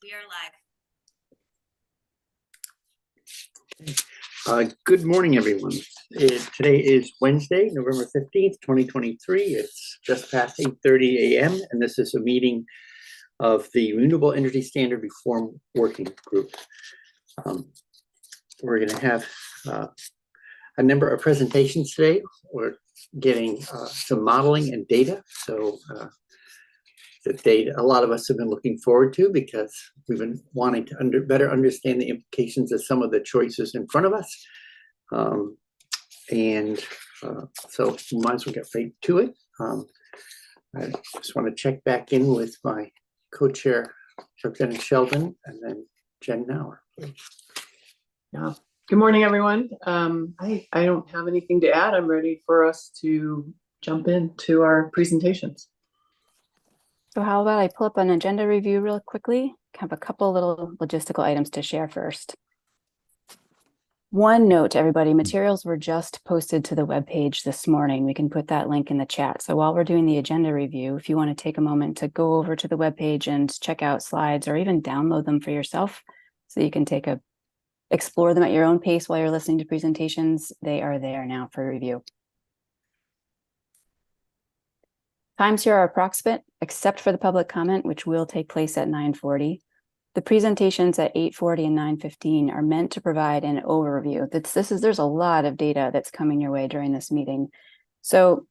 We are live. Good morning, everyone. Today is Wednesday, November 15th, 2023. It's just past 8:30 a.m., and this is a meeting of the Renewable Energy Standard Reform Working Group. We're going to have a number of presentations today. We're getting some modeling and data. So the data a lot of us have been looking forward to because we've been wanting to better understand the implications of some of the choices in front of us. So we might as well get right to it. I just want to check back in with my co-chair, Representative Sheldon, and then Jen Nauer, please. Yeah. Good morning, everyone. I don't have anything to add. I'm ready for us to jump into our presentations. So how about I pull up an agenda review real quickly? Have a couple little logistical items to share first. One note, everybody, materials were just posted to the webpage this morning. We can put that link in the chat. So while we're doing the agenda review, if you want to take a moment to go over to the webpage and check out slides or even download them for yourself so you can explore them at your own pace while you're listening to presentations, they are there now for review. Times here are approximate, except for the public comment, which will take place at 9:40. The presentations at 8:40 and 9:15 are meant to provide an overview. There's a lot of data that's coming your way during this meeting. So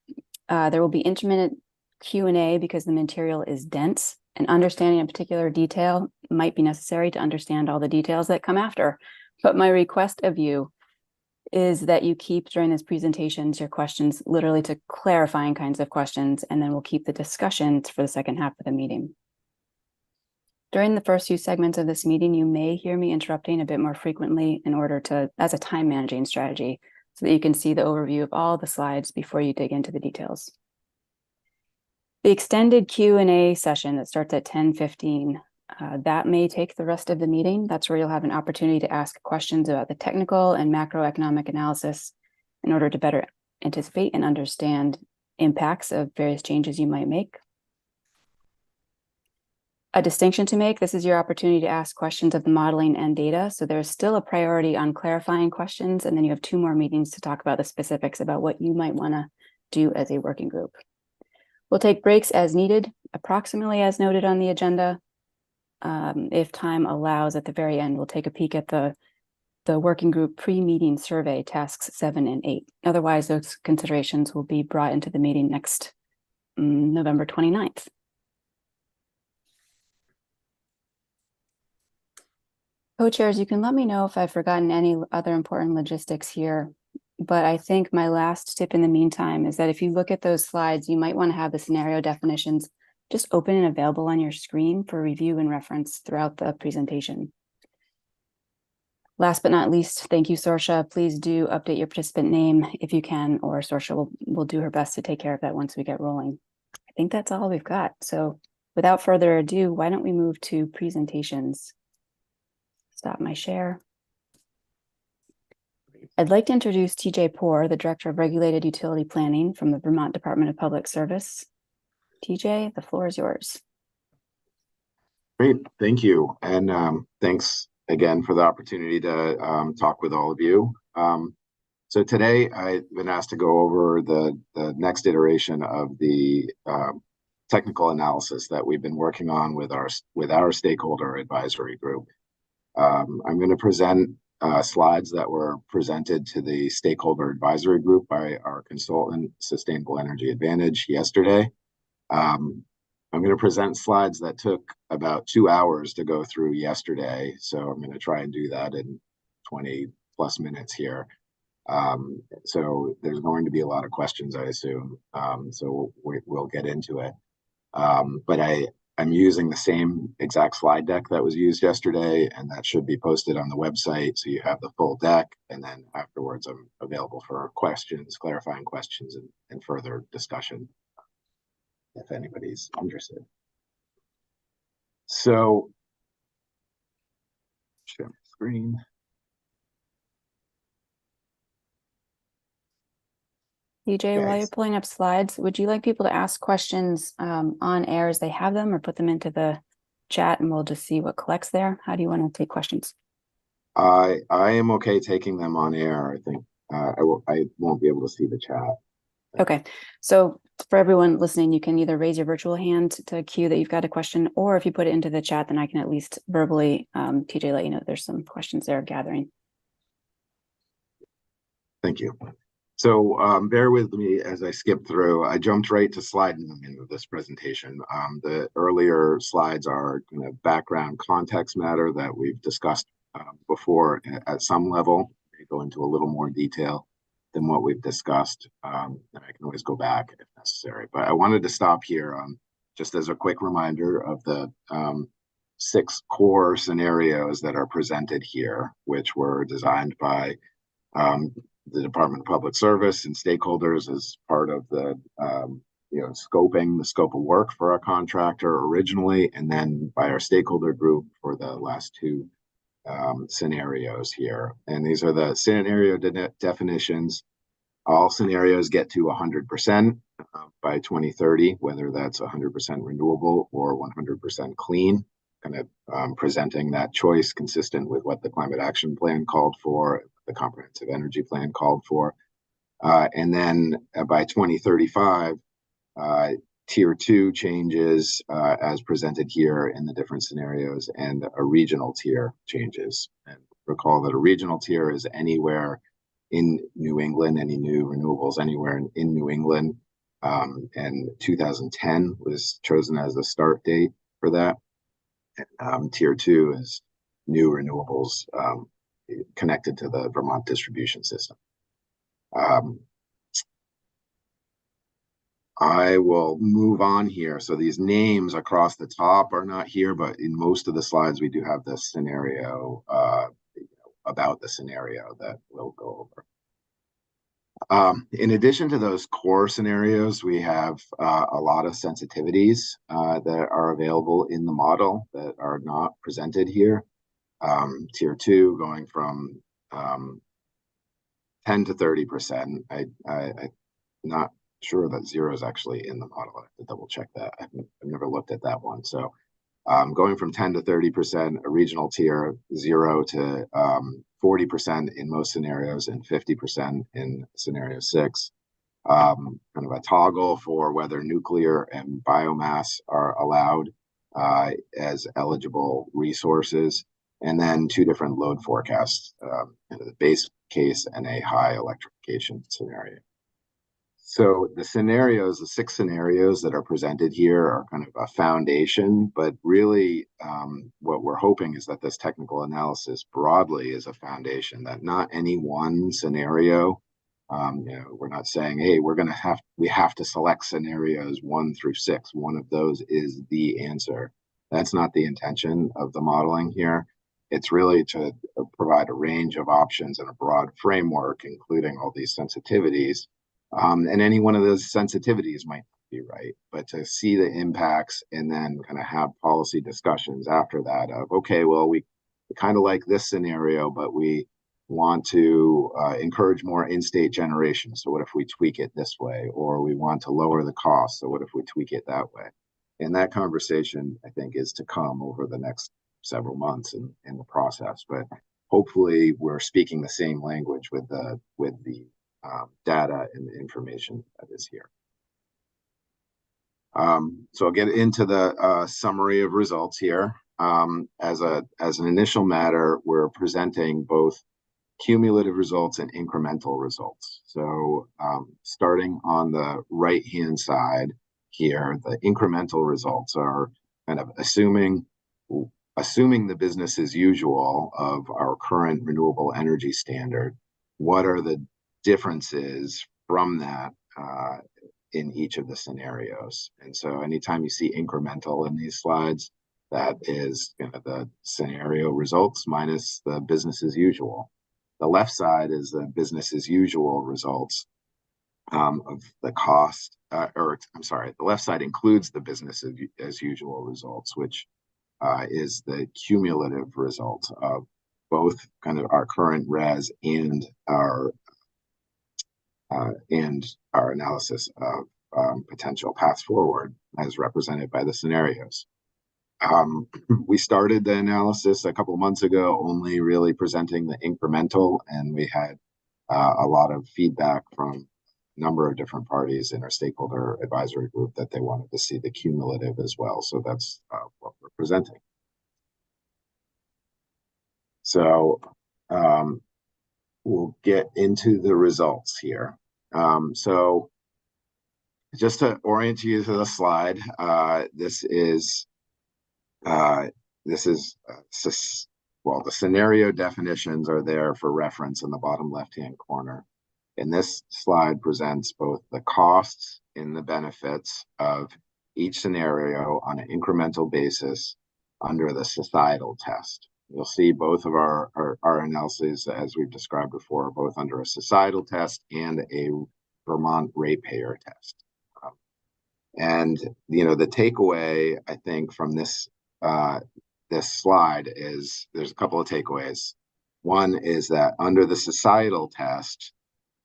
there will be intermittent Q&A because the material is dense, and understanding a particular detail might be necessary to understand all the details that come after. But my request of you is that you keep during these presentations your questions literally to clarifying kinds of questions, and then we'll keep the discussions for the second half of the meeting. During the first few segments of this meeting, you may hear me interrupting a bit more frequently in order to, as a time managing strategy, so that you can see the overview of all the slides before you dig into the details. The extended Q&A session that starts at 10:15, that may take the rest of the meeting. That's where you'll have an opportunity to ask questions about the technical and macroeconomic analysis in order to better anticipate and understand impacts of various changes you might make. A distinction to make, this is your opportunity to ask questions of the modeling and data. So there's still a priority on clarifying questions, and then you have 2 more meetings to talk about the specifics about what you might want to do as a working group. We'll take breaks as needed, approximately as noted on the agenda. If time allows, at the very end, we'll take a peek at the working group pre-meeting survey tasks 7 and 8. Otherwise, those considerations will be brought into the meeting next November 29th. Co-chairs, you can let me know if I've forgotten any other important logistics here, but I think my last tip in the meantime is that if you look at those slides, you might want to have the scenario definitions just open and available on your screen for review and reference throughout the presentation. Last but not least, thank you, Sorsha. Please do update your participant name if you can, or Sorsha will do her best to take care of that once we get rolling. I think that's all we've got. So without further ado, why don't we move to presentations? Stop my share. I'd like to introduce TJ Poor, the Director of Regulated Utility Planning from the Vermont Department of Public Service. TJ, the floor is yours. Great, thank you. And thanks again for the opportunity to talk with all of you. So today I've been asked to go over the next iteration of the technical analysis that we've been working on with our stakeholder advisory group. I'm going to present slides that were presented to the stakeholder advisory group by our consultant, Sustainable Energy Advantage, yesterday. I'm going to present slides that took about 2 hours to go through yesterday, so I'm going to try and do that in 20 plus minutes here. So there's going to be a lot of questions, I assume, so we'll get into it. But I'm using the same exact slide deck that was used yesterday, and that should be posted on the website, so you have the full deck, and then afterwards I'm available for questions, clarifying questions, and further discussion if anybody's interested. So, share my screen. DJ, while you're pulling up slides, would you like people to ask questions on air as they have them, or put them into the chat and we'll just see what collects there. How do you want to take questions? I am okay taking them on air. I think I won't be able to see the chat. Okay, so for everyone listening, you can either raise your virtual hand to cue that you've got a question, or if you put it into the chat, then I can at least verbally, TJ, let you know there's some questions there gathering. Thank you. So bear with me as I skip through. I jumped right to slide 9 of this presentation. The earlier slides are kind of background context matter that we've discussed before at some level. They go into a little more detail than what we've discussed, and I can always go back if necessary. But I wanted to stop here just as a quick reminder of the 6 core scenarios that are presented here, which were designed by the Department of Public Service and stakeholders as part of the scoping the scope of work for our contractor originally, and then by our stakeholder group for the last 2 scenarios here. And these are the scenario definitions. All scenarios get to 100% by 2030, whether that's 100% renewable or 100% clean, kind of presenting that choice consistent with what the Climate Action Plan called for, the Comprehensive Energy Plan called for. And then by 2035, Tier 2 changes as presented here in the different scenarios, and a regional tier changes. And recall that a regional tier is anywhere in New England, any new renewables anywhere in New England. And 2010 was chosen as the start date for that. Tier 2 is new renewables connected to the Vermont distribution system. I will move on here. So these names across the top are not here, but in most of the slides, we do have the scenario about the scenario that we'll go over. In addition to those core scenarios, we have a lot of sensitivities that are available in the model that are not presented here. Tier 2 going from 10 to 30%. I'm not sure that 0 is actually in the model. I have to double check that. I've never looked at that one. So going from 10 to 30%, a regional tier, 0 to 40% in most scenarios, and 50% in scenario 6. Kind of a toggle for whether nuclear and biomass are allowed as eligible resources, and then 2 different load forecasts, the base case and a high electrification scenario. So the scenarios, the 6 scenarios that are presented here are kind of a foundation, but really what we're hoping is that this technical analysis broadly is a foundation, that not any one scenario, we're not saying, hey, we have to select scenarios 1 through 6. One of those is the answer. That's not the intention of the modeling here. It's really to provide a range of options and a broad framework, including all these sensitivities. And any one of those sensitivities might not be right, but to see the impacts and then kind of have policy discussions after that of, okay, well, we kind of like this scenario, but we want to encourage more in-state generation. So what if we tweak it this way? Or we want to lower the cost. So what if we tweak it that way? And that conversation, I think, is to come over the next several months in the process. But hopefully we're speaking the same language with the data and the information that is here. So I'll get into the summary of results here. As an initial matter, we're presenting both cumulative results and incremental results. So starting on the right-hand side here, the incremental results are kind of assuming the business as usual of our current renewable energy standard. What are the differences from that in each of the scenarios? And so anytime you see incremental in these slides, that is the scenario results minus the business as usual. The left side is the business as usual results of the cost, the left side includes the business as usual results, which is the cumulative result of both kind of our current res and our analysis of potential paths forward as represented by the scenarios. We started the analysis a couple of months ago, only really presenting the incremental, and we had a lot of feedback from a number of different parties in our stakeholder advisory group that they wanted to see the cumulative as well. So that's what we're presenting. So we'll get into the results here. So just to orient you to the slide, this is well, the scenario definitions are there for reference in the bottom left-hand corner. And this slide presents both the costs and the benefits of each scenario on an incremental basis under the societal test. You'll see both of our analyses, as we've described before, both under a societal test and a Vermont ratepayer test. And the takeaway, I think, from this slide is there's a couple of takeaways. One is that under the societal test,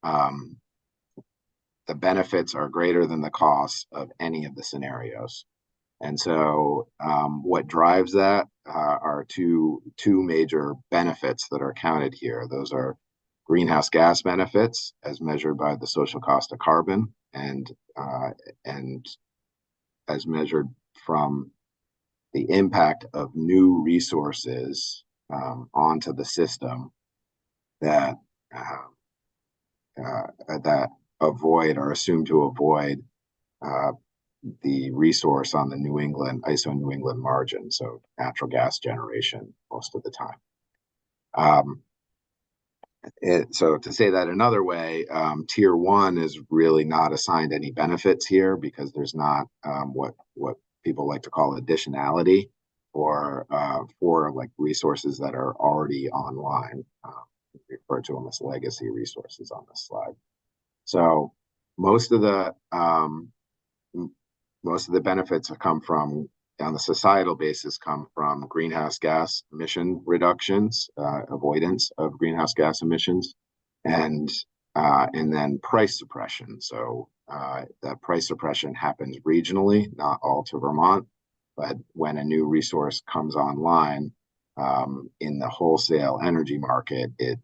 the benefits are greater than the costs of any of the scenarios. And so what drives that are two major benefits that are counted here. Those are greenhouse gas benefits as measured by the social cost of carbon and as measured from the impact of new resources onto the system that avoid or assume to avoid the resource on the ISO New England margin, so natural gas generation most of the time. So to say that another way, tier one is really not assigned any benefits here because there's not what people like to call additionality or for like resources that are already online. We refer to them as legacy resources on this slide. So most of the benefits have come from, on the societal basis, come from greenhouse gas emission reductions, avoidance of greenhouse gas emissions, and then price suppression. So that price suppression happens regionally, not all to Vermont, but when a new resource comes online in the wholesale energy market, it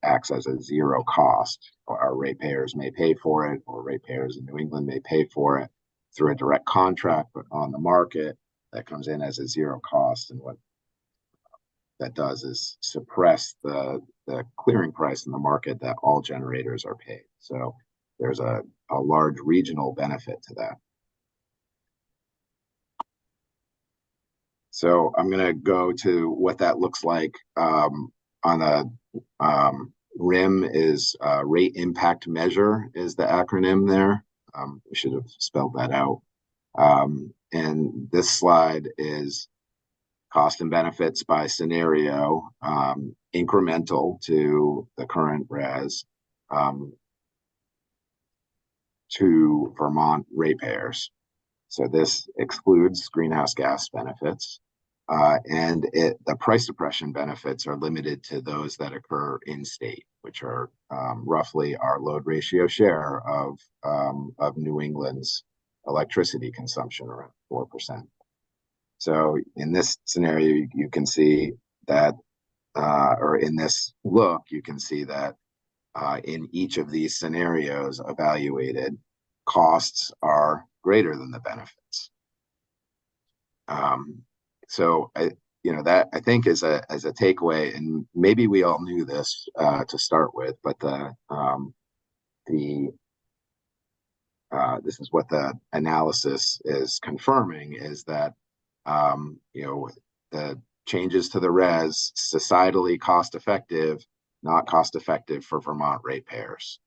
acts as a zero cost. Our ratepayers may pay for it, or ratepayers in New England may pay for it through a direct contract, but on the market, that comes in as a zero cost. And what that does is suppress the clearing price in the market that all generators are paid. So there's a large regional benefit to that. So I'm going to go to what that looks like on the RIM is rate impact measure is the acronym there. We should have spelled that out. And this slide is cost and benefits by scenario, incremental to the current RES, to Vermont ratepayers. So this excludes greenhouse gas benefits. And the price suppression benefits are limited to those that occur in state, which are roughly our load ratio share of New England's electricity consumption, around 4%. So in this scenario, you can see that, or in this look, you can see that in each of these scenarios evaluated, costs are greater than the benefits. So that I think is a takeaway, and maybe we all knew this to start with, but this is what the analysis is confirming, is that the changes to the RES societally cost effective, not cost effective for Vermont ratepayers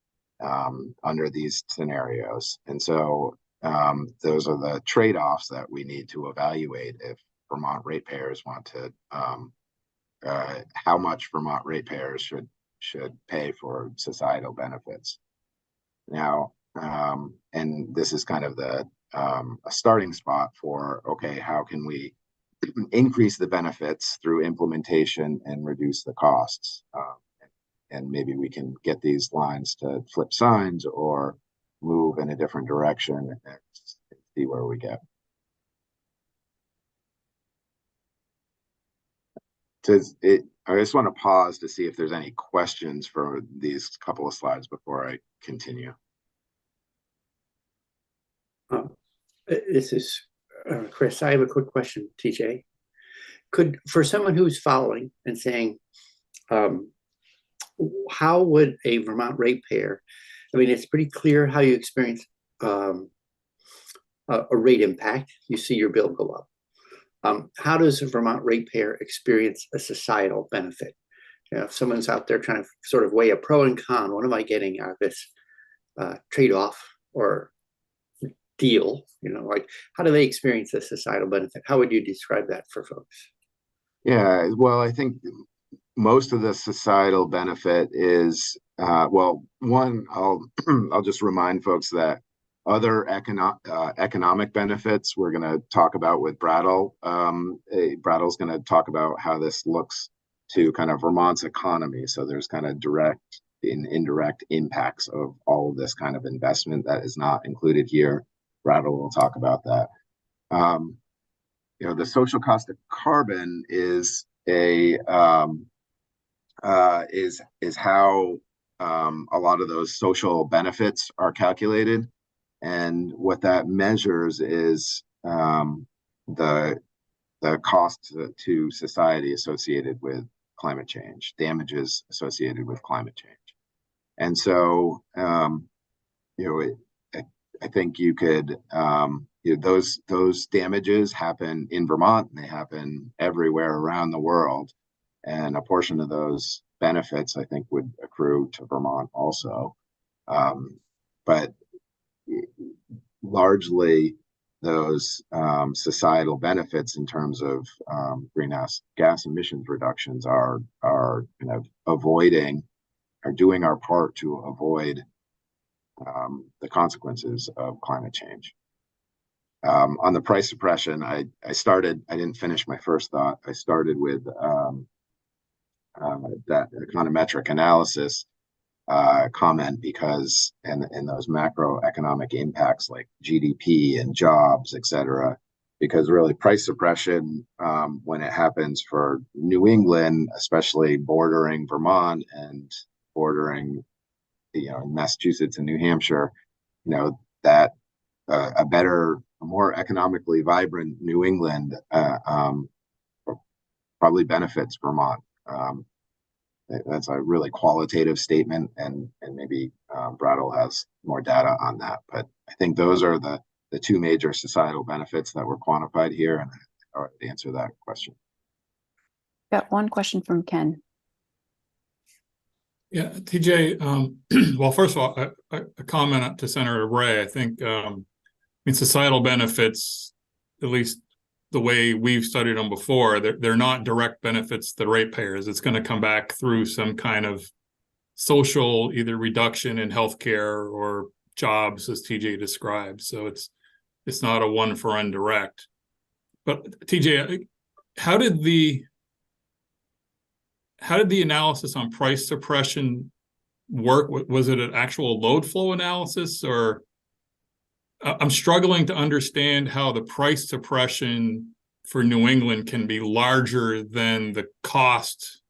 under these scenarios. And so those are the trade-offs that we need to evaluate if Vermont ratepayers want to, how much Vermont ratepayers should pay for societal benefits. Now, and this is kind of a starting spot for, okay, how can we increase the benefits through implementation and reduce the costs? And maybe we can get these lines to flip signs or move in a different direction and see where we get. I just want to pause to see if there's any questions for these couple of slides before I continue. This is Chris. I have a quick question, TJ. For someone who's following and saying, how would a Vermont ratepayer, I mean, it's pretty clear how you experience a rate impact. You see your bill go up. How does a Vermont ratepayer experience a societal benefit? You know, if someone's out there trying to sort of weigh a pro and con, what am I getting out of this trade-off or deal? You know, like, how do they experience the societal benefit? How would you describe that for folks? Yeah, well, I think most of the societal benefit is, well, one, I'll just remind folks that other economic benefits we're going to talk about with Brattle. Brattle's going to talk about how this looks to kind of Vermont's economy. So there's kind of direct and indirect impacts of all of this kind of investment that is not included here. Brattle will talk about that. You know, the social cost of carbon is how a lot of those social benefits are calculated, and what that measures is the cost to society associated with climate change, damages associated with climate change, and so you know, I think you could. You know, those damages happen in Vermont, and they happen everywhere around the world, and a portion of those benefits I think would accrue to Vermont also, but largely those societal benefits in terms of greenhouse gas emissions reductions are kind of doing our part to avoid the consequences of climate change. On the price suppression, I didn't finish my first thought. I started with that econometric analysis comment because, and those macroeconomic impacts like GDP and jobs, et cetera, because really price suppression, when it happens for New England, especially bordering Vermont and bordering, you know, Massachusetts and New Hampshire, you know, that a more economically vibrant New England probably benefits Vermont. That's a really qualitative statement, and maybe Brattle has more data on that. But I think those are the two major societal benefits that were quantified here, and I already answered that question. Got one question from Ken. Yeah, TJ. Well, first of all, a comment to Senator Ray. I think, I mean, societal benefits, at least the way we've studied them before, they're not direct benefits to ratepayers. It's going to come back through some kind of social, either reduction in healthcare or jobs, as TJ described. So it's not a one for one direct. But TJ, how did the analysis on price suppression work? Was it an actual load flow analysis, or I'm struggling to understand how the price suppression for New England can be larger than the cost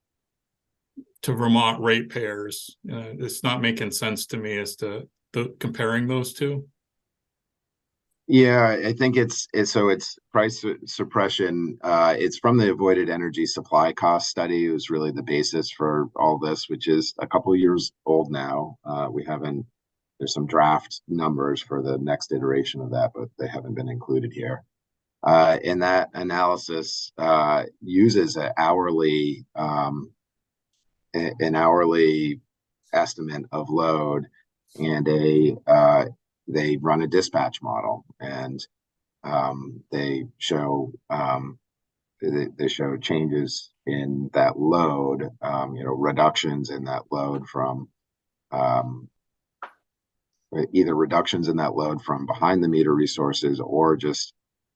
to Vermont ratepayers. It's not making sense to me as to comparing those two. Yeah, I think it's price suppression. It's from the avoided energy supply cost study. It was really the basis for all this, which is a couple of years old now. There's some draft numbers for the next iteration of that, but they haven't been included here. And that analysis uses an hourly estimate of load, and they run a dispatch model, and they show changes in that load, you know, reductions in that load from either reductions in that load from behind the meter resources or just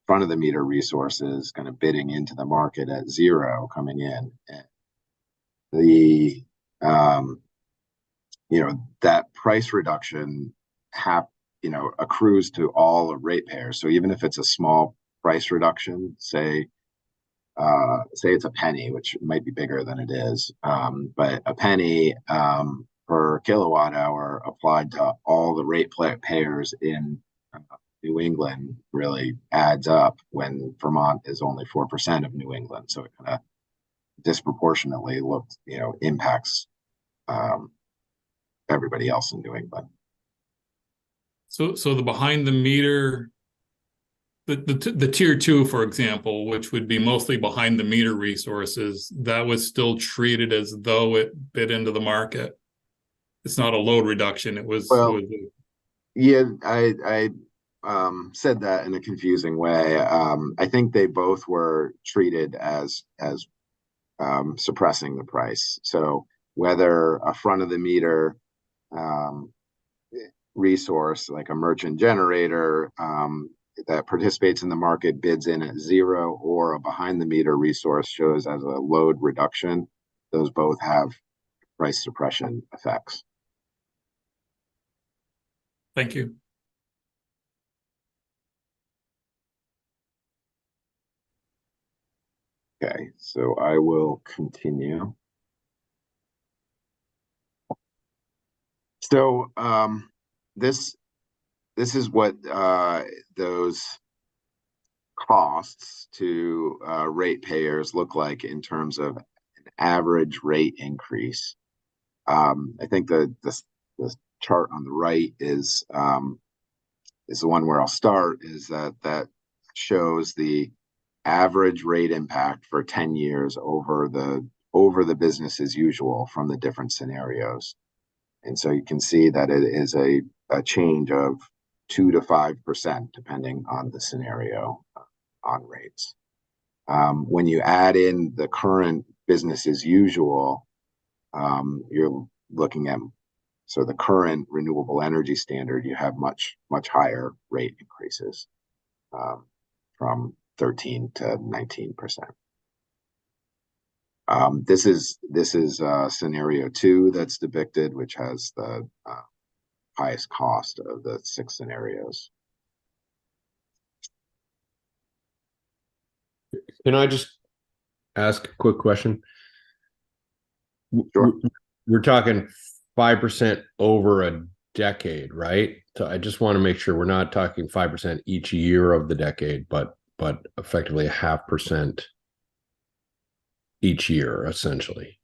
front of the meter resources kind of bidding into the market at zero coming in. The you know, that price reduction accrues to all ratepayers. So even if it's a small price reduction, say say it's a penny, which might be bigger than it is, but a penny per kilowatt hour applied to all the payers in New England really adds up when Vermont is only 4% of New England. So it kind of disproportionately impacts everybody else in New England. So the behind the meter, the tier 2, for example, which would be mostly behind the meter resources, that was still treated as though it bid into the market. It's not a load reduction. It was. Yeah, I said that in a confusing way. I think they both were treated as suppressing the price. So whether a front of the meter resource like a merchant generator that participates in the market bids in at 0, or a behind the meter resource shows as a load reduction, those both have price suppression effects. Thank you. Okay, so I will continue. So this is what those costs to ratepayers look like in terms of an average rate increase. I think the chart on the right is the one where I'll start. Is that shows the average rate impact for 10 years over the business as usual from the different scenarios. And so you can see that it is a change of 2 to 5% depending on the scenario on rates. When you add in the current business as usual, you're looking at, so the current renewable energy standard, you have much higher rate increases from 13 to 19%. This is scenario 2 that's depicted, which has the highest cost of the 6 scenarios. Can I just ask a quick question? Sure. We're talking 5% over a decade, right? So I just want to make sure we're not talking 5% each year of the decade, but effectively 0.5% each year, essentially.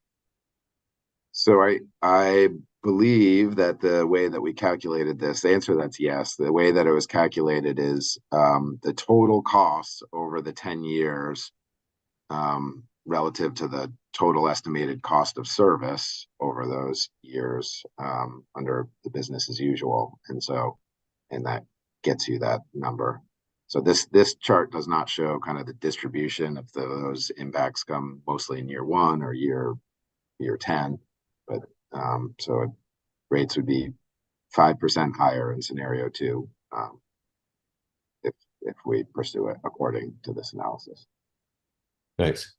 So I believe that the way that we calculated this, the answer to that's yes. The way that it was calculated is the total costs over the 10 years relative to the total estimated cost of service over those years under the business as usual. And that gets you that number. So this chart does not show kind of the distribution of those impacts come mostly in year 1 or year 10, but so rates would be 5% higher in scenario 2 if we pursue it according to this analysis. Thanks.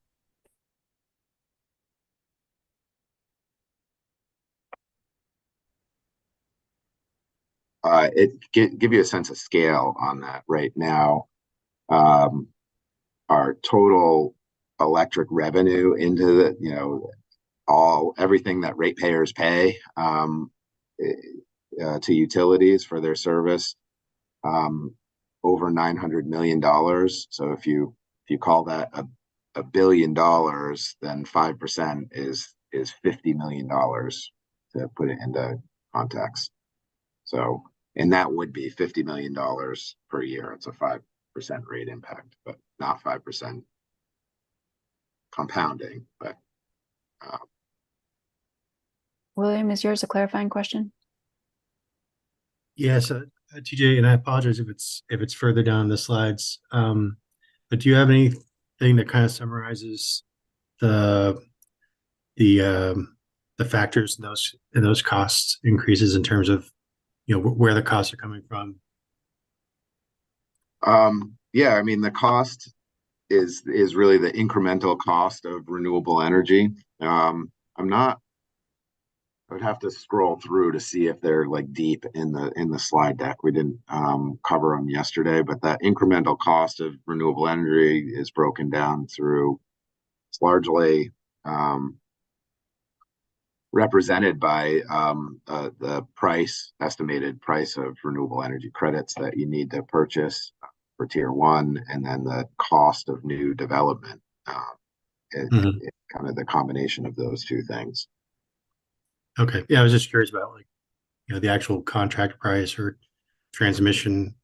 It give you a sense of scale on that right now. Our total electric revenue into the, everything that ratepayers pay to utilities for their service, over $900 million. So if you call that a $1 billion, then 5% is $50 million to put it into context. So, and that would be $50 million per year. It's a 5% rate impact, but not 5% compounding. But William, is yours a clarifying question? Yes, TJ, and I apologize if it's further down the slides. But do you have anything that kind of summarizes the factors in those cost increases in terms of where the costs are coming from? Yeah, I mean the cost is really the incremental cost of renewable energy. I'm not I would have to scroll through to see if they're like deep in the slide deck. We didn't cover them yesterday, but that incremental cost of renewable energy is broken down through. It's largely represented by the estimated price of renewable energy credits that you need to purchase for tier one, and then the cost of new development. It's kind of the combination of those two things. Okay. Yeah, I was just curious about, like, the actual contract price or transmission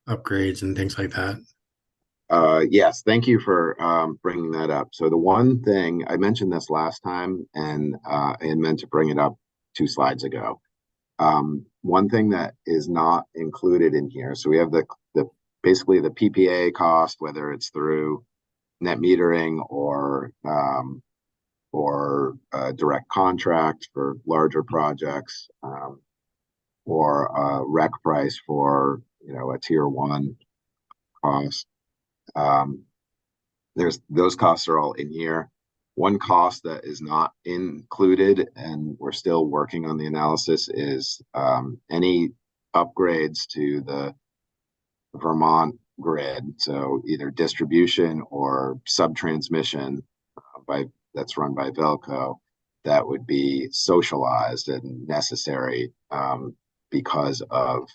upgrades and things like that. Yes, thank you for bringing that up. So the one thing I mentioned this last time, and I had meant to bring it up 2 slides ago. One thing that is not included in here. So we have the basically the PPA cost, whether it's through net metering or direct contract for larger projects, or rec price for a tier one cost. Those costs are all in here. One cost that is not included, and we're still working on the analysis, is any upgrades to the Vermont grid. So either distribution or sub-transmission that's run by Velco, that would be socialized and necessary because of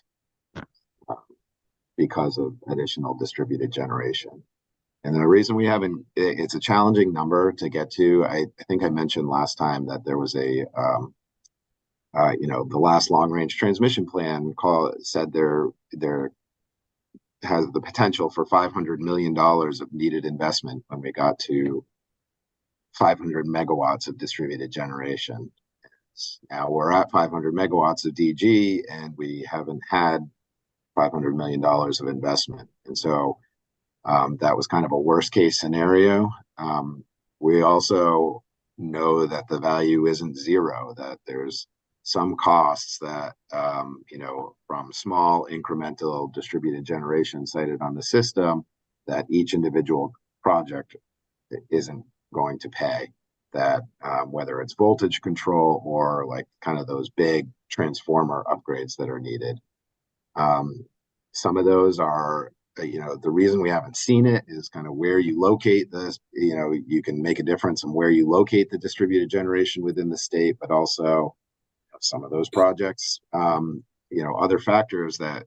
additional distributed generation. And the reason we haven't, it's a challenging number to get to. I think I mentioned last time that there was the last long range transmission plan said there has the potential for $500 million of needed investment when we got to 500 megawatts of distributed generation. Now we're at 500 megawatts of DG, and we haven't had $500 million of investment. And so that was kind of a worst case scenario. We also know that the value isn't zero, that there's some costs that, from small incremental distributed generation cited on the system, that each individual project isn't going to pay. That whether it's voltage control or like kind of those big transformer upgrades that are needed. Some of those are, the reason we haven't seen it is kind of where you locate this. You can make a difference in where you locate the distributed generation within the state, but also some of those projects, other factors that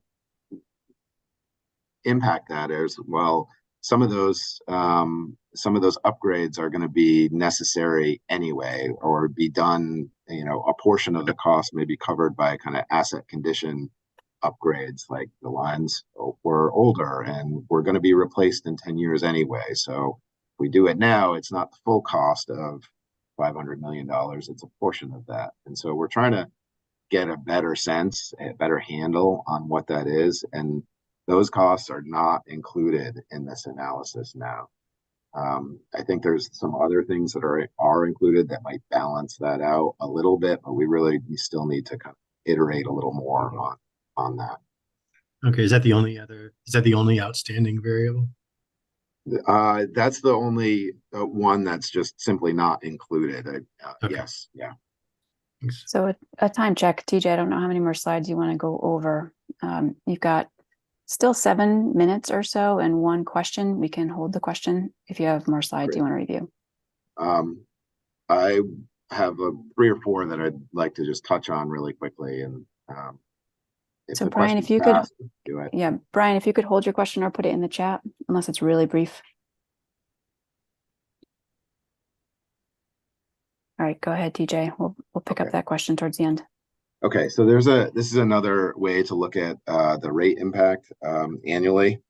impact that is, well, some of those upgrades are going to be necessary anyway, or be done, a portion of the cost may be covered by kind of asset condition upgrades, like the lines were older and we're going to be replaced in 10 years anyway. So if we do it now, it's not the full cost of $500 million, it's a portion of that. And so we're trying to get a better sense, a better handle on what that is. And those costs are not included in this analysis now. I think there's some other things that are included that might balance that out a little bit, but we still need to kind of iterate a little more on that. Okay, is that the only outstanding variable? That's the only one that's just simply not included. Okay. Yes, yeah. Thanks. So a time check, TJ, I don't know how many more slides you want to go over. You've got still 7 minutes or so and one question. We can hold the question if you have more slides you want to review. I have 3 or 4 that I'd like to just touch on really quickly. And so Brian, if you could, do it. Yeah, Brian, if you could hold your question or put it in the chat, unless it's really brief. All right, go ahead, TJ. We'll pick up that question towards the end. Okay, so this is another way to look at the rate impact annually.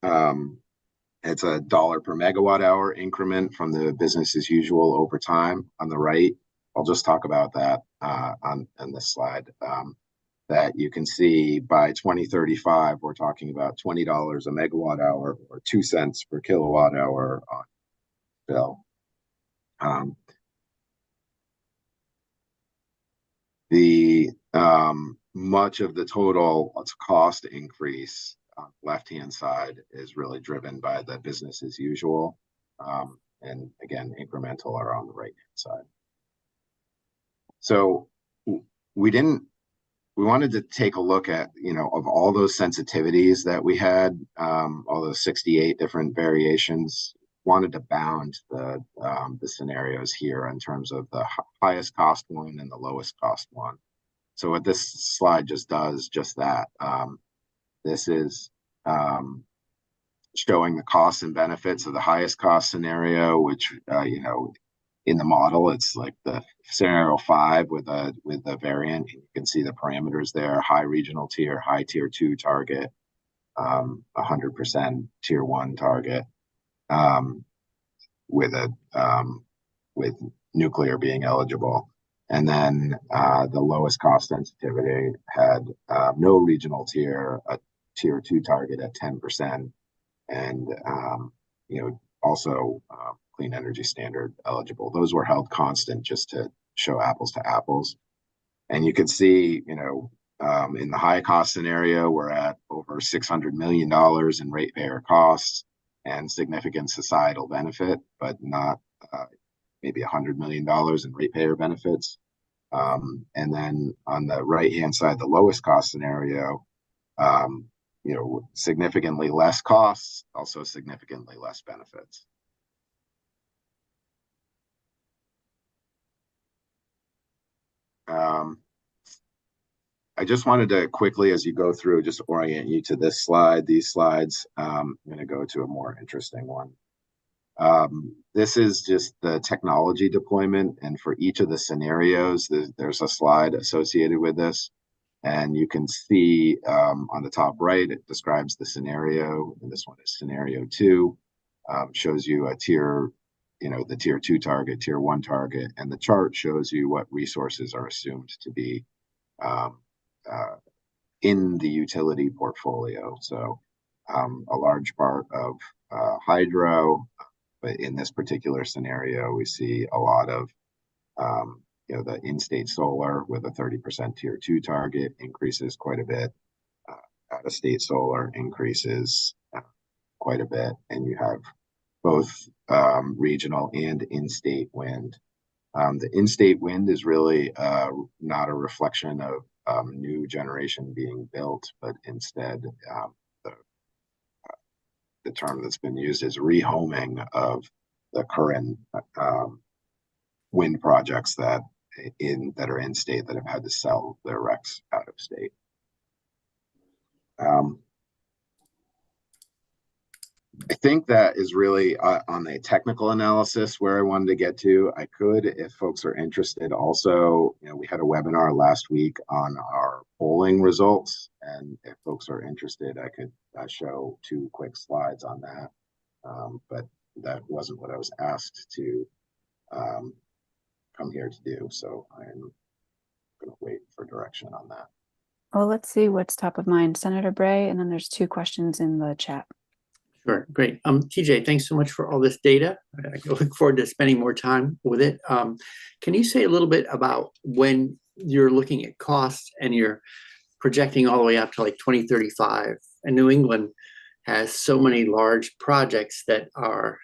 It's a $1 per megawatt hour increment from the business as usual over time on the right. I'll just talk about that on this slide. That you can see by 2035, we're talking about $20 a megawatt hour or 2 cents per kilowatt hour on bill. The much of the total cost increase on the left-hand side is really driven by the business as usual. And again, incremental are on the right-hand side. So we wanted to take a look at, of all those sensitivities that we had, all those 68 different variations, wanted to bound the scenarios here in terms of the highest cost one and the lowest cost one. So what this slide just does, just that. This is showing the costs and benefits of the highest cost scenario, which, in the model, it's like the scenario 5 with a variant. You can see the parameters there: high regional tier, high tier 2 target, 100% tier 1 target, with nuclear being eligible. And then the lowest cost sensitivity had no regional tier, a tier 2 target at 10%, and also clean energy standard eligible. Those were held constant just to show apples to apples. And you can see, in the high cost scenario, we're at over $600 million in ratepayer costs and significant societal benefit, but not maybe $100 million in ratepayer benefits. And then on the right-hand side, the lowest cost scenario, significantly less costs, also significantly less benefits. I just wanted to quickly, as you go through, just orient you to this slide, these slides. I'm going to go to a more interesting one. This is just the technology deployment, and for each of the scenarios, there's a slide associated with this. And you can see on the top right, it describes the scenario, and this one is scenario 2, shows you a tier, the tier 2 target, tier 1 target, and the chart shows you what resources are assumed to be in the utility portfolio. So a large part of hydro, but in this particular scenario, we see a lot of the in-state solar with a 30% tier 2 target increases quite a bit. Out-of-state solar increases quite a bit, and you have both regional and in-state wind. The in-state wind is really not a reflection of new generation being built, but instead the term that's been used is rehoming of the current wind projects that are in state that have had to sell their RECs out of state. I think that is really on the technical analysis where I wanted to get to. I could, if folks are interested, also, we had a webinar last week on our polling results, and if folks are interested, I could show 2 quick slides on that. But that wasn't what I was asked to come here to do, so I'm going to wait for direction on that. Well, let's see what's top of mind. Senator Bray, and then there's 2 questions in the chat. Sure, great. TJ, thanks so much for all this data. I look forward to spending more time with it. Can you say a little bit about when you're looking at costs and you're projecting all the way up to like 2035? And New England has so many large projects that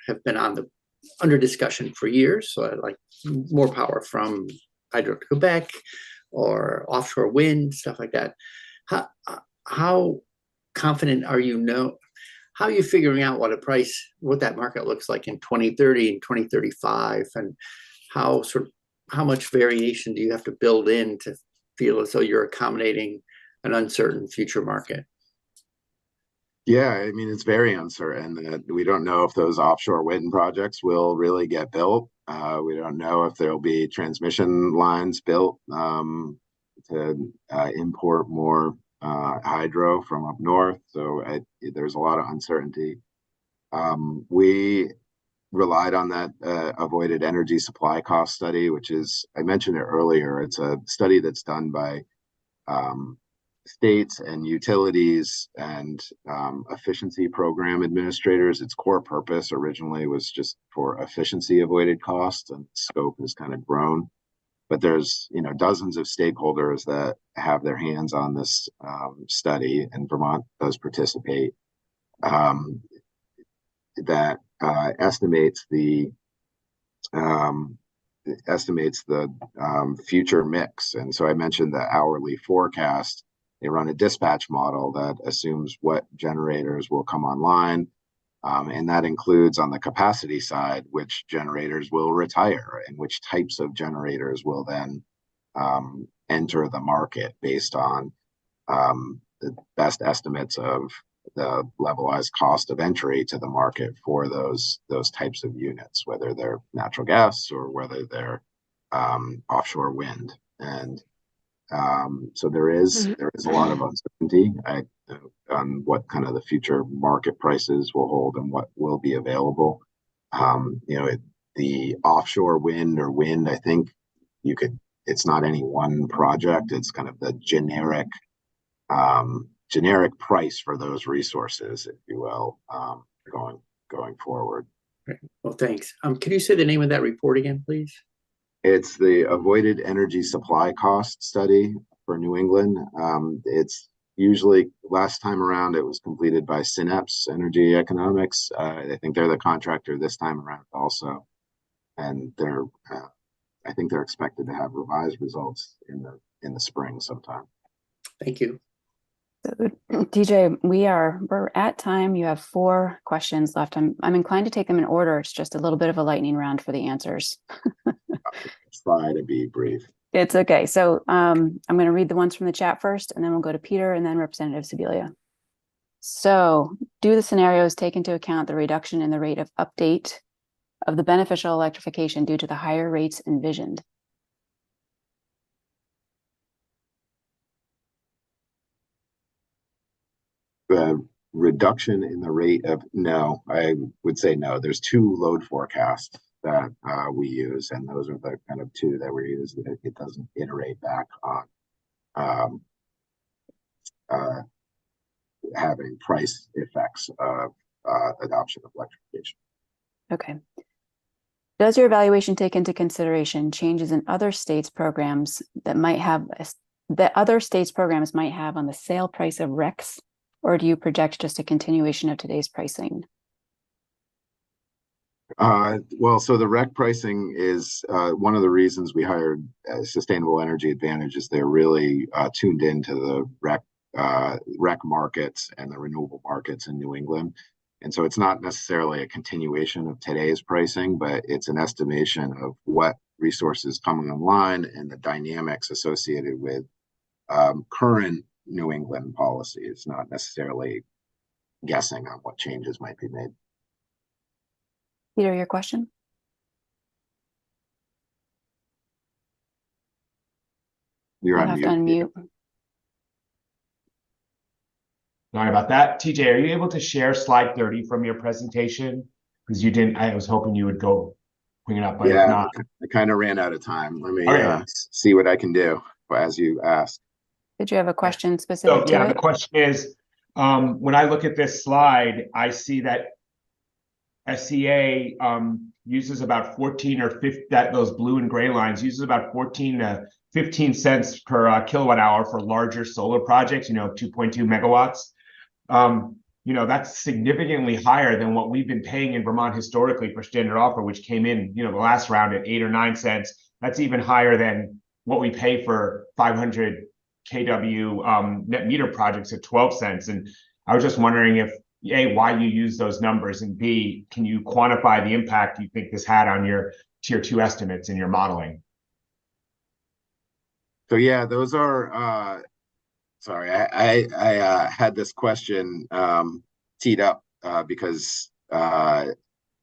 have been under discussion for years. So I'd like more power from Hydro-Quebec or offshore wind, stuff like that. How confident are you? How are you figuring out what that market looks like in 2030 and 2035, and how much variation do you have to build in to feel as though you're accommodating an uncertain future market? Yeah, I mean, it's very uncertain. We don't know if those offshore wind projects will really get built. We don't know if there'll be transmission lines built to import more hydro from up north. So there's a lot of uncertainty. We relied on that avoided energy supply cost study, which is, I mentioned it earlier, it's a study that's done by states and utilities and efficiency program administrators. Its core purpose originally was just for efficiency avoided costs, and scope has kind of grown. But there's dozens of stakeholders that have their hands on this study, and Vermont does participate, that estimates the estimates the future mix. And so I mentioned the hourly forecast. They run a dispatch model that assumes what generators will come online. And that includes on the capacity side, which generators will retire and which types of generators will then enter the market based on the best estimates of the levelized cost of entry to the market for those types of units, whether they're natural gas or whether they're offshore wind. And so there is a lot of uncertainty on what kind of the future market prices will hold and what will be available. The offshore wind or wind, I think it's not any one project. It's kind of the generic price for those resources, if you will, going forward. Well, thanks. Can you say the name of that report again, please? It's the Avoided Energy Supply Cost Study for New England. It's usually, last time around, it was completed by Synapse Energy Economics. I think they're the contractor this time around also. And I think they're expected to have revised results in the spring sometime. Thank you. DJ, we're at time. You have 4 questions left. I'm inclined to take them in order. It's just a little bit of a lightning round for the answers. Try to be brief. It's okay. So I'm going to read the ones from the chat first, and then we'll go to Peter and then Representative Sibilia. So, do the scenarios take into account the reduction in the rate of update of the beneficial electrification due to the higher rates envisioned? The reduction in the rate of no, I would say no. There's 2 load forecasts that we use, and those are the kind of 2 that we use. That it doesn't iterate back on having price effects of adoption of electrification. Okay. Does your evaluation take into consideration changes in other states' programs that other states' programs might have on the sale price of RECs, or do you project just a continuation of today's pricing? Well, so the REC pricing is one of the reasons we hired Sustainable Energy Advantage. Is they're really tuned into the REC markets and the renewable markets in New England. And so it's not necessarily a continuation of today's pricing, but it's an estimation of what resources coming online and the dynamics associated with current New England policy. It's not necessarily guessing on what changes might be made. Peter, your question? You're You'll on have mute. to unmute. Sorry about that. TJ, are you able to share slide 30 from your presentation? Because you didn't, I was hoping you would go bring it up, but if not. I kind of ran out of time. Let me Okay. see what I can do as you asked. Did you have a question specific to yeah, it? the question is, when I look at this slide, I see that SCA uses about 14 or 15, those blue and gray lines uses about 14 to 15 cents per kilowatt hour for larger solar projects, 2.2 megawatts. That's significantly higher than what we've been paying in Vermont historically for standard offer, which came in, the last round at 8 or 9 cents. That's even higher than what we pay for 500 kW net meter projects at 12 cents. And I was just wondering if A, why you use those numbers, and B, can you quantify the impact you think this had on your tier 2 estimates in your modeling? So yeah, those are sorry, I had this question teed up because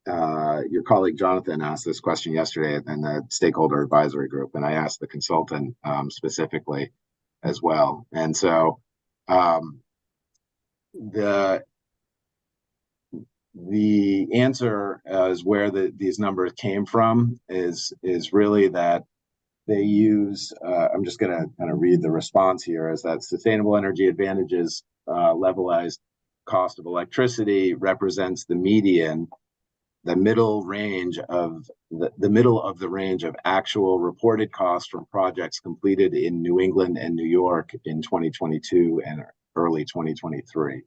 your colleague Jonathan asked this question yesterday in the stakeholder advisory group, and I asked the consultant specifically as well. And so the answer is where these numbers came from is really that they use, I'm just going to kind of read the response here, is that Sustainable Energy Advantage's levelized cost of electricity represents the median, the middle of the range of actual reported costs from projects completed in New England and New York in 2022 and early 2023.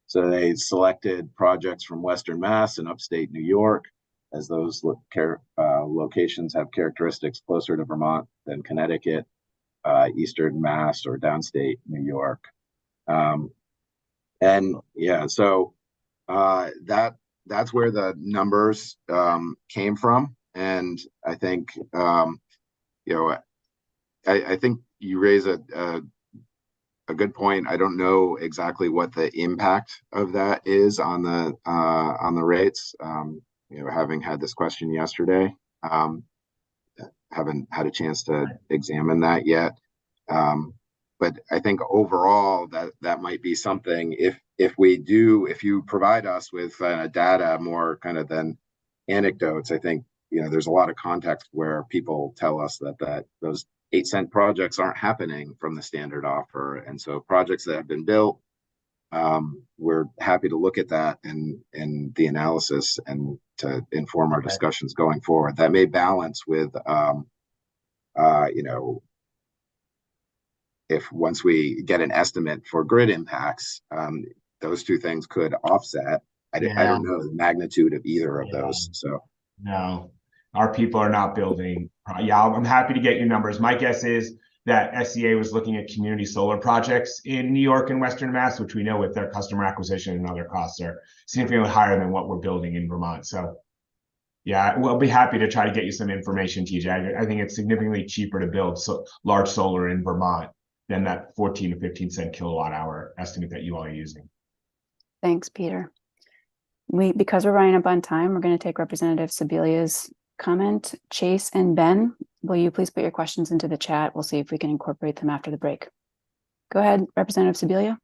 So they selected projects from Western Mass and upstate New York as those locations have characteristics closer to Vermont than Connecticut, Eastern Mass, or downstate New York. And yeah, so that's where the numbers came from. And I think, I think you raise a good point. I don't know exactly what the impact of that is on the rates. Having had this question yesterday, haven't had a chance to examine that yet. But I think overall that might be something, if you provide us with data more kind of than anecdotes. I think there's a lot of context where people tell us that those 8-cent projects aren't happening from the standard offer, and so projects that have been built, we're happy to look at that and the analysis and to inform our discussions going forward. That may balance with if once we get an estimate for grid impacts, those two things could offset. I don't know the magnitude of either of those. So no, our people are not building. Yeah, I'm happy to get you numbers. My guess is that SCA was looking at community solar projects in New York and Western Mass, which we know with their customer acquisition and other costs are significantly higher than what we're building in Vermont. So yeah, we'll be happy to try to get you some information, TJ. I think it's significantly cheaper to build large solar in Vermont than that 14 to 15 cent kilowatt hour estimate that you all are using. Thanks, Peter. Because we're running up on time, we're going to take Representative Sebelia's comment. Chase and Ben, will you please put your questions into the chat? We'll see if we can incorporate them after the break. Go ahead, Representative Sebelia.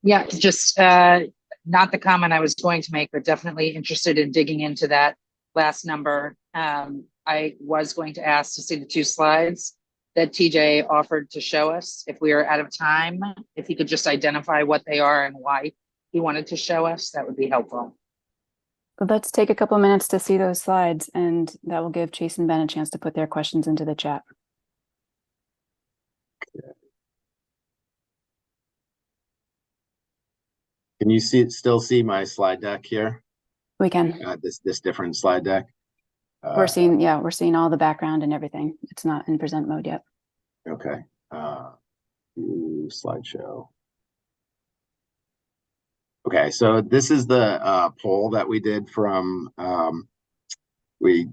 Yeah, just not the comment I was going to make, but definitely interested in digging into that last number. I was going to ask to see the 2 slides that TJ offered to show us. If we are out of time, if he could just identify what they are and why he wanted to show us, that would be helpful. Let's take a couple minutes to see those slides, and that will give Chase and Ben a chance to put their questions into the chat. Can you still see my slide deck here? We can. This different slide deck. We're seeing all the background and everything. It's not in present mode yet. Okay. Slideshow. Okay, so this is the poll that we did from. We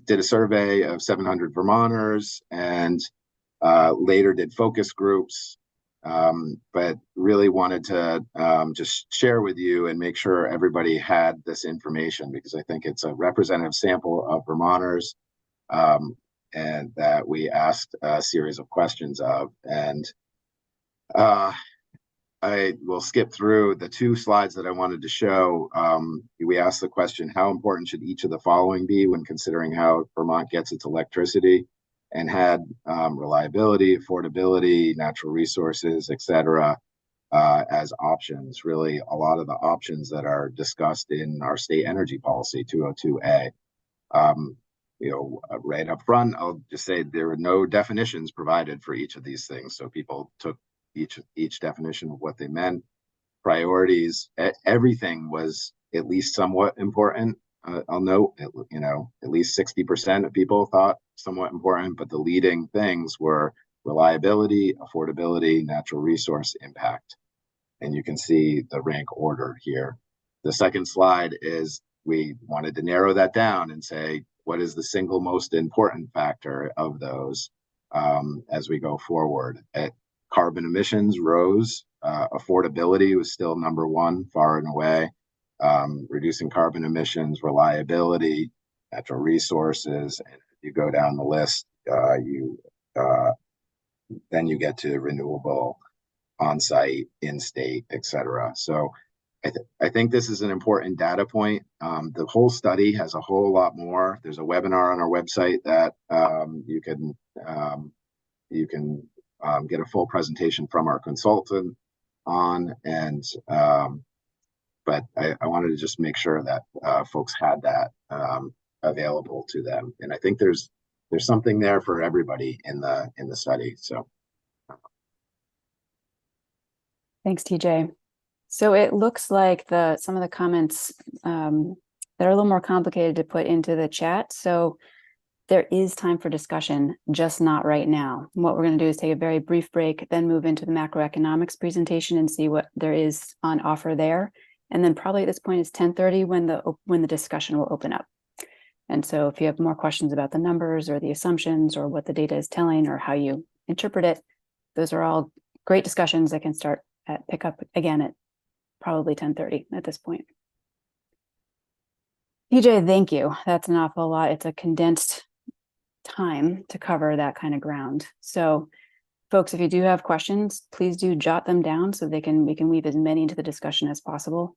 did a survey of 700 Vermonters and later did focus groups, but really wanted to just share with you and make sure everybody had this information, because I think it's a representative sample of Vermonters, and that we asked a series of questions of. And I will skip through the 2 slides that I wanted to show. We asked the question, how important should each of the following be when considering how Vermont gets its electricity, and had reliability, affordability, natural resources, etc. As options. Really, a lot of the options that are discussed in our state energy policy 202A. Right up front, I'll just say there were no definitions provided for each of these things. So people took each definition of what they meant. Priorities, everything was at least somewhat important. I'll note, at least 60% of people thought somewhat important, but the leading things were reliability, affordability, natural resource impact. And you can see the rank order here. The second slide is we wanted to narrow that down and say, what is the single most important factor of those as we go forward? Carbon emissions rose. Affordability was still number 1, far and away. Reducing carbon emissions, reliability, natural resources, and you go down the list, then you get to renewable, on-site, in-state, etc. So I think this is an important data point. The whole study has a whole lot more. There's a webinar on our website that you can get a full presentation from our consultant on, and but I wanted to just make sure that folks had that available to them, and I think there's something there for everybody in the study. So thanks, TJ. So it looks like some of the comments that are a little more complicated to put into the chat. So there is time for discussion, just not right now. What we're going to do is take a very brief break, then move into the macroeconomics presentation and see what there is on offer there. And then probably at this point it's 10:30 when the discussion will open up. And so if you have more questions about the numbers or the assumptions or what the data is telling or how you interpret it, those are all great discussions that can pick up again at probably 10:30 at this point. PJ, thank you. That's an awful lot. It's a condensed time to cover that kind of ground. So folks, if you do have questions, please do jot them down so we can weave as many into the discussion as possible.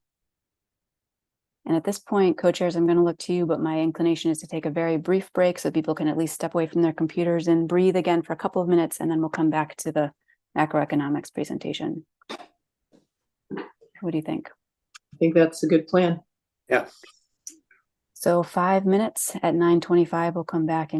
And at this point, co-chairs, I'm going to look to you, but my inclination is to take a very brief break so people can at least step away from their computers and breathe again for a couple of minutes, and then we'll come back to the macroeconomics presentation. What do you think? I think that's a good plan. Yeah. So 5 minutes at 9:25, we'll come back and